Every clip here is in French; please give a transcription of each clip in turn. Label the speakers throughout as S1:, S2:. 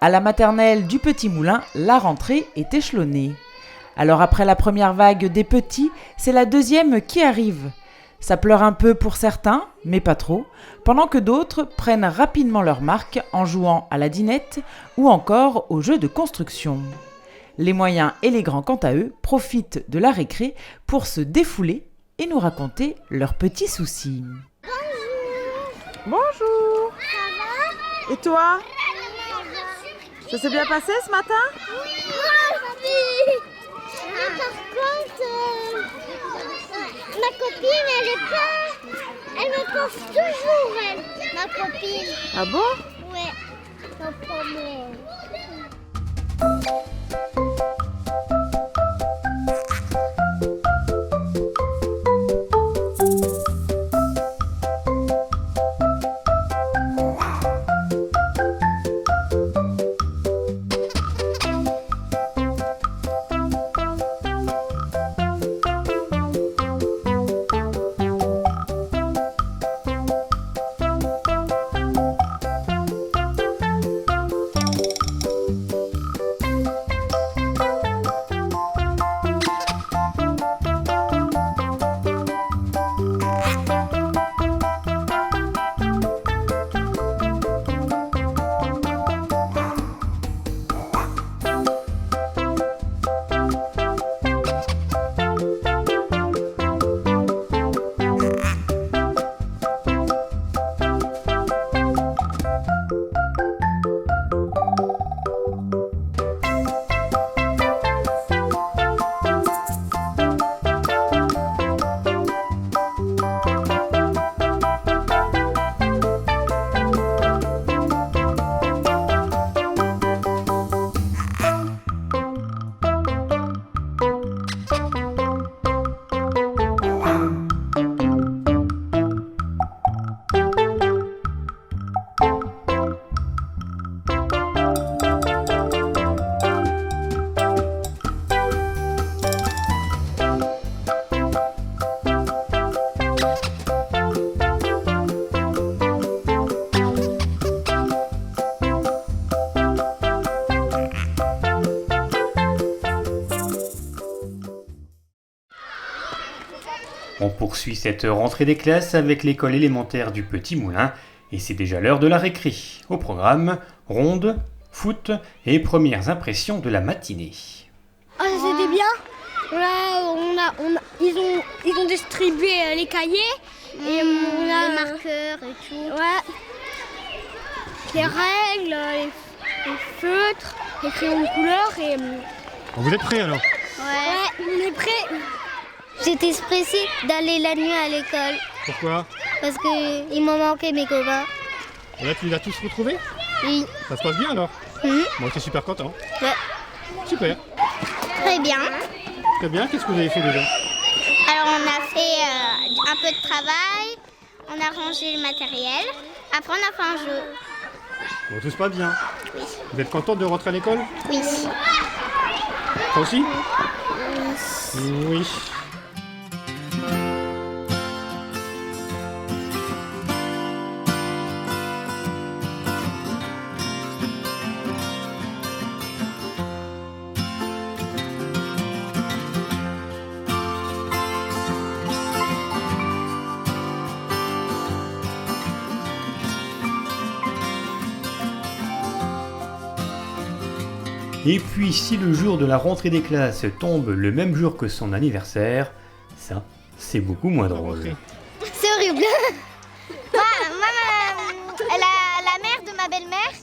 S1: à la maternelle du Petit Moulin, la rentrée est échelonnée. Alors après la première vague des petits, c'est la deuxième qui arrive. Ça pleure un peu pour certains, mais pas trop, pendant que d'autres prennent rapidement leur marque en jouant à la dinette ou encore aux jeux de construction. Les moyens et les grands, quant à eux, profitent de la récré pour se défouler et nous raconter leurs petits soucis.
S2: Bonjour.
S3: Ça va?
S2: Et toi? Ça s'est bien passé ce matin?
S3: Oui. Mais par contre, ma copine, elle me pense toujours, elle, ma copine.
S2: Ah bon?
S3: Ouais, pas de problème.
S4: On poursuit cette rentrée des classes avec l'école élémentaire du Petit Moulin et c'est déjà l'heure de la récré. Au programme, ronde, foot et premières impressions de la matinée.
S3: Oh, c'était bien. Ils ont distribué les cahiers et on a les marqueurs et tout. Ouais. Les règles, les feutres, les crayons de couleur et.
S5: Vous êtes prêts alors?
S3: Ouais, on est prêts.
S6: J'étais stressée d'aller la nuit à l'école
S5: Pourquoi?
S6: parce qu'il m'en manquait mes copains.
S5: Et là, tu les as tous retrouvés?
S6: Oui.
S5: Ça se passe bien alors?
S6: Mhm.
S5: Moi, je suis super content.
S6: Ouais.
S5: Super.
S6: Très bien.
S5: Très bien. Qu'est-ce que vous avez fait déjà?
S6: Alors on a fait un peu de travail, on a rangé le matériel, après on a fait un jeu.
S5: Bon, tout se passe bien. Vous êtes contente de rentrer à l'école?
S6: Oui.
S5: Toi aussi? Oui.
S4: Et puis si le jour de la rentrée des classes tombe le même jour que son anniversaire, ça, c'est beaucoup moins drôle.
S6: C'est horrible. La mère de ma belle-mère,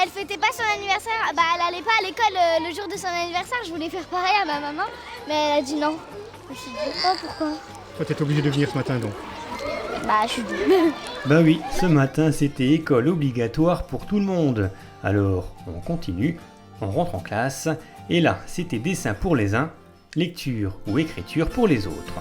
S6: elle fêtait pas son anniversaire. Bah, elle allait pas à l'école le jour de son anniversaire. Je voulais faire pareil à ma maman, mais elle a dit non. Je me suis dit, oh pourquoi?
S5: Toi, t'es obligé de venir ce matin donc.
S6: Bah, je suis venue.
S4: Bah oui, ce matin c'était école obligatoire pour tout le monde. Alors, on continue, on rentre en classe, et là c'était dessin pour les uns, lecture ou écriture pour les autres.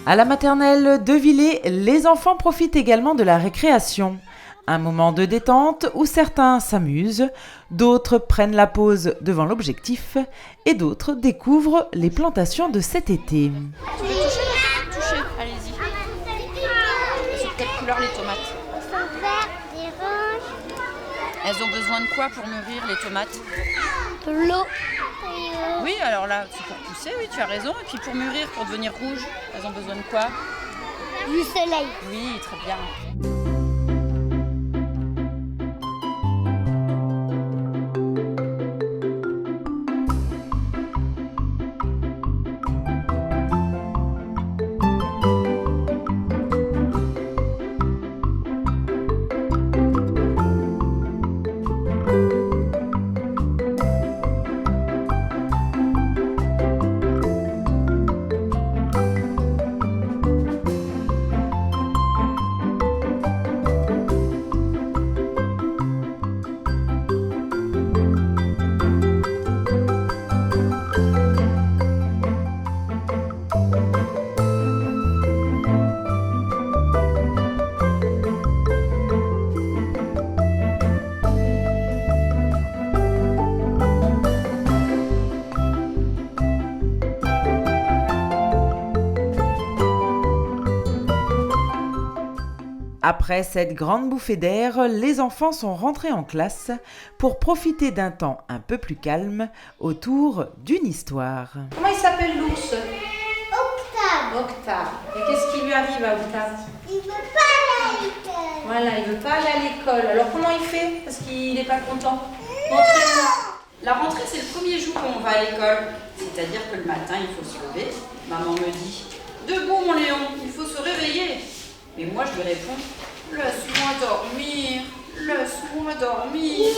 S1: À la maternelle de Villers, les enfants profitent également de la récréation. Un moment de détente où certains s'amusent, d'autres prennent la pause devant l'objectif et d'autres découvrent les plantations de cet été.
S2: Tu veux toucher? Toucher, allez-y. Sur quelle couleur les tomates?
S3: Ils sont verts, des rouges.
S2: Elles ont besoin de quoi pour mûrir les tomates?
S3: De l'eau.
S2: Oui, alors là, c'est pour pousser, oui, tu as raison. Et puis pour mûrir, pour devenir rouge, elles ont besoin de quoi?
S3: Du soleil.
S2: Oui, très bien.
S1: Après cette grande bouffée d'air, les enfants sont rentrés en classe pour profiter d'un temps un peu plus calme autour d'une histoire.
S7: Comment il s'appelle l'ours?
S3: Octave.
S7: Octave. Et qu'est-ce qui lui arrive à Octave?
S3: Il veut pas aller à l'école.
S7: Voilà, il veut pas aller à l'école. Alors comment il fait? Parce qu'il n'est pas content. Montrez-moi.
S2: La rentrée, c'est le premier jour où on va à l'école. C'est-à-dire que le matin, il faut se lever. Maman me dit « Debout, mon Léon, il faut se réveiller !» Mais moi, je lui réponds « Laisse-moi dormir, laisse-moi dormir !»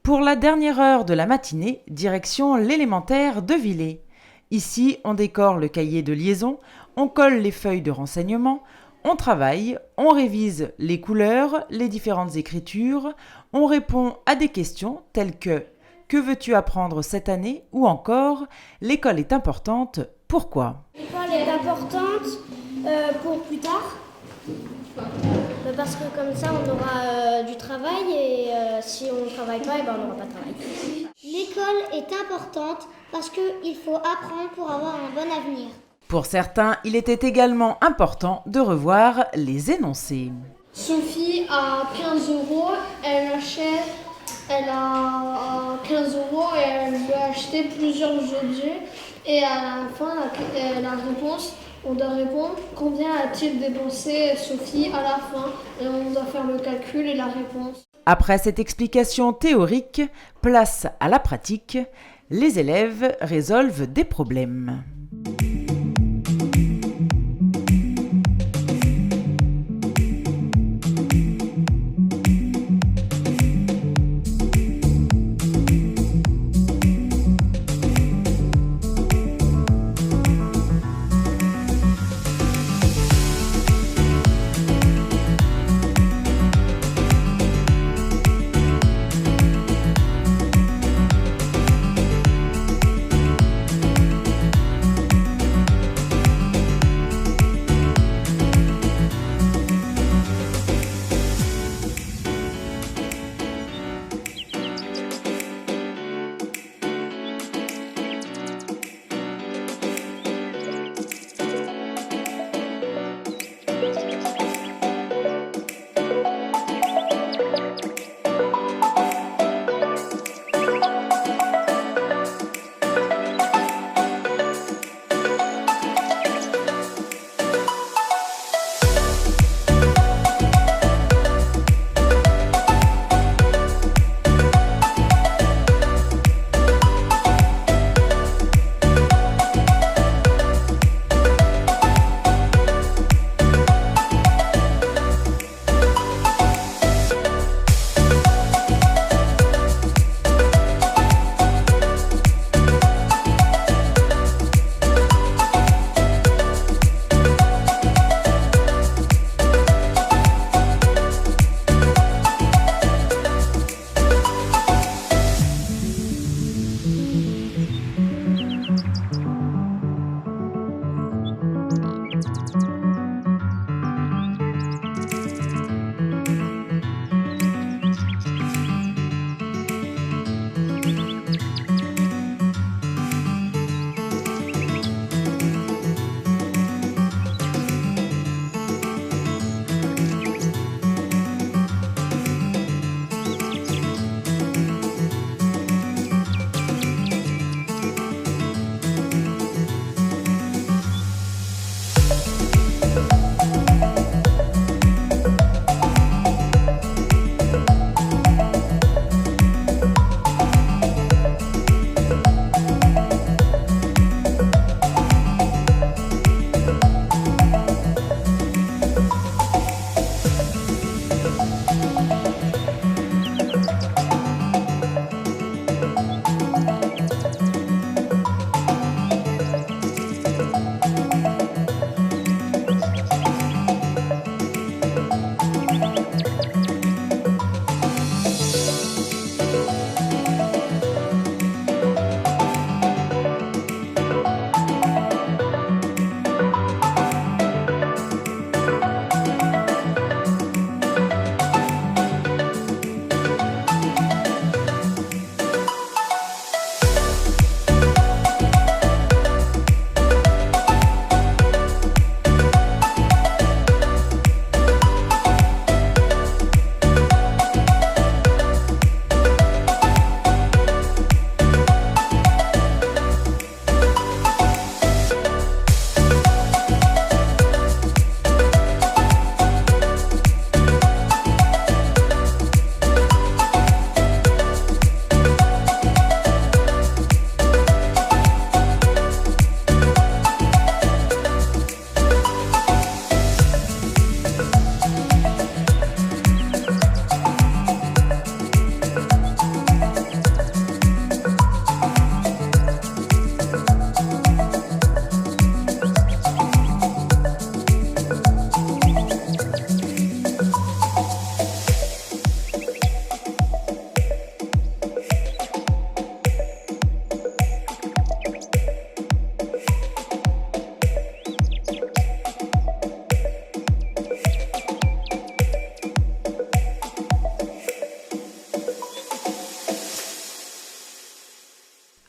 S1: Pour la dernière heure de la matinée, direction l'élémentaire de Villers. Ici, on décore le cahier de liaison, on colle les feuilles de renseignement, on travaille, on révise les couleurs, les différentes écritures, on répond à des questions telles que « Que veux-tu apprendre cette année ?» ou encore « L'école est importante, pourquoi ?»
S3: L'école est importante pour plus tard. Parce que comme ça, on aura du travail et si on ne travaille pas, on n'aura pas de travail. L'école est importante parce qu'il faut apprendre pour avoir un bon avenir.
S1: Pour certains, il était également important de revoir les énoncés.
S8: Sophie a 15 €, elle a 15 € et elle veut acheter plusieurs objets. Et à la fin, la réponse, on doit répondre combien a-t-il dépensé Sophie à la fin. Et on doit faire le calcul et la réponse.
S1: Après cette explication théorique, place à la pratique. Les élèves résolvent des problèmes.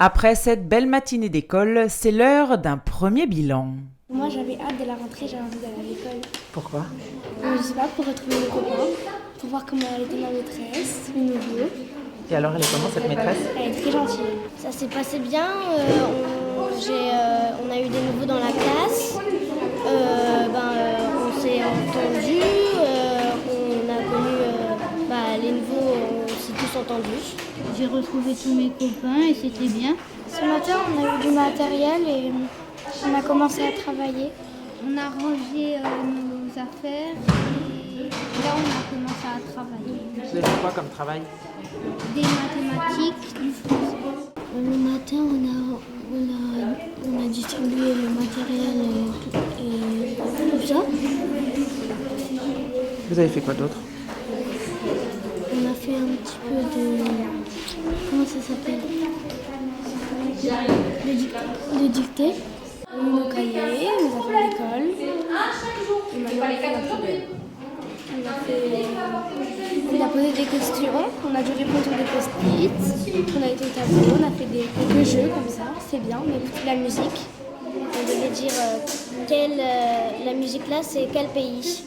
S1: Après cette belle matinée d'école, c'est l'heure d'un premier bilan.
S3: Moi, j'avais hâte de la rentrée, j'avais envie d'aller à l'école.
S1: Pourquoi?
S3: Je sais pas, pour retrouver mes copains, pour voir comment elle était ma maîtresse, les nouveaux.
S1: Et alors, elle est comment cette maîtresse?
S3: Elle est très gentille. Ça s'est passé bien, on a eu des nouveaux dans la classe, on s'est entendus, on a connu les nouveaux, on s'est tous entendus.
S9: J'ai retrouvé tous mes copains et c'était bien.
S3: Ce matin, on a eu du matériel et on a commencé à travailler.
S9: On a rangé nos affaires et là on a commencé à travailler.
S1: Vous avez fait quoi comme travail?
S9: Des mathématiques, du français.
S3: Le matin, on a distribué le matériel et tout ça.
S1: Vous avez fait quoi d'autre?
S3: On a fait un petit peu de... Comment ça s'appelle? De dictée. Nos cahiers, nous avons l'école. Et maintenant, on fait la poubelle. On a posé des questions, on a dû répondre sur des post-it, on a été au tableau, on a fait quelques jeux comme ça, c'est bien, on a écouté la musique. On devait dire la musique là, c'est quel pays.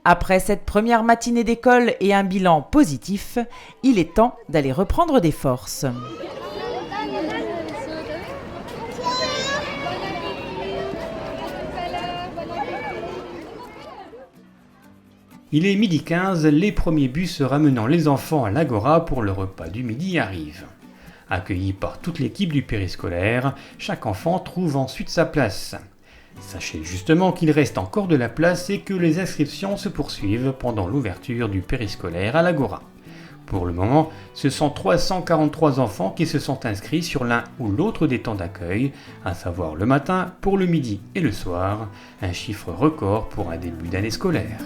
S1: Après cette première matinée d'école et un bilan positif, il est temps d'aller reprendre des forces.
S4: Il est 12h15, les premiers bus ramenant les enfants à l'Agora pour le repas du midi arrivent. Accueilli par toute l'équipe du périscolaire, chaque enfant trouve ensuite sa place. Sachez justement qu'il reste encore de la place et que les inscriptions se poursuivent pendant l'ouverture du périscolaire à l'Agora. Pour le moment, ce sont 343 enfants qui se sont inscrits sur l'un ou l'autre des temps d'accueil, à savoir le matin, pour le midi et le soir, un chiffre record pour un début d'année scolaire.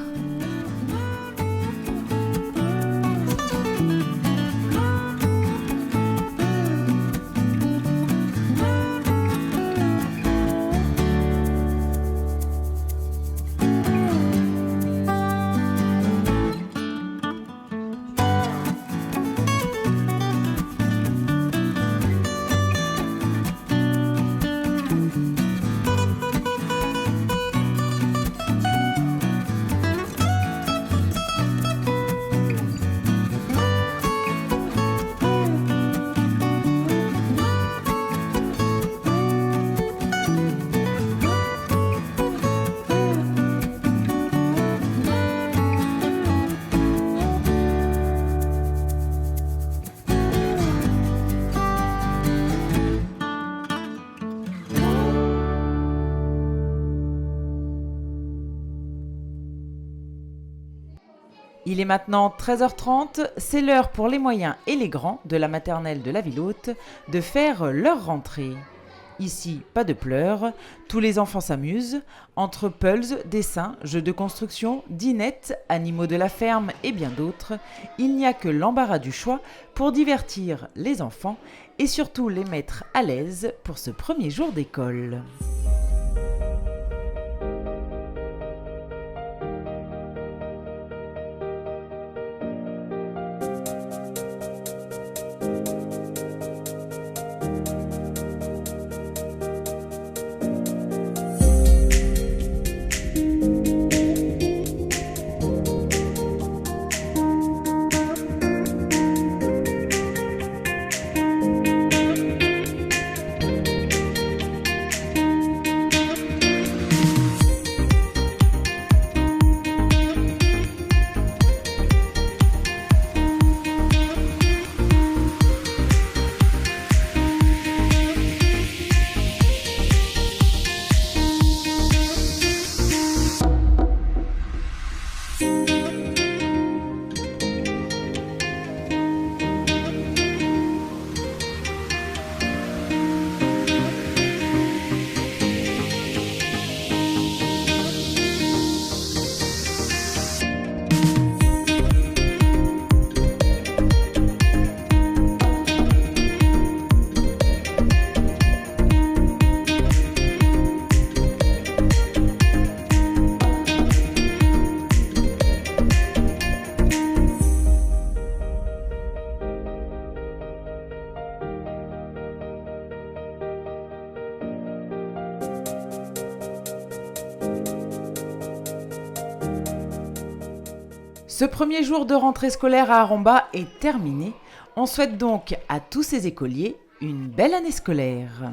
S1: Il est maintenant 13h30, c'est l'heure pour les moyens et les grands de la maternelle de la Ville Haute de faire leur rentrée. Ici, pas de pleurs, tous les enfants s'amusent, entre puzzles, dessins, jeux de construction, dînettes, animaux de la ferme et bien d'autres, il n'y a que l'embarras du choix pour divertir les enfants et surtout les mettre à l'aise pour ce premier jour d'école. Ce premier jour de rentrée scolaire à Aromba est terminé. On souhaite donc à tous ces écoliers une belle année scolaire.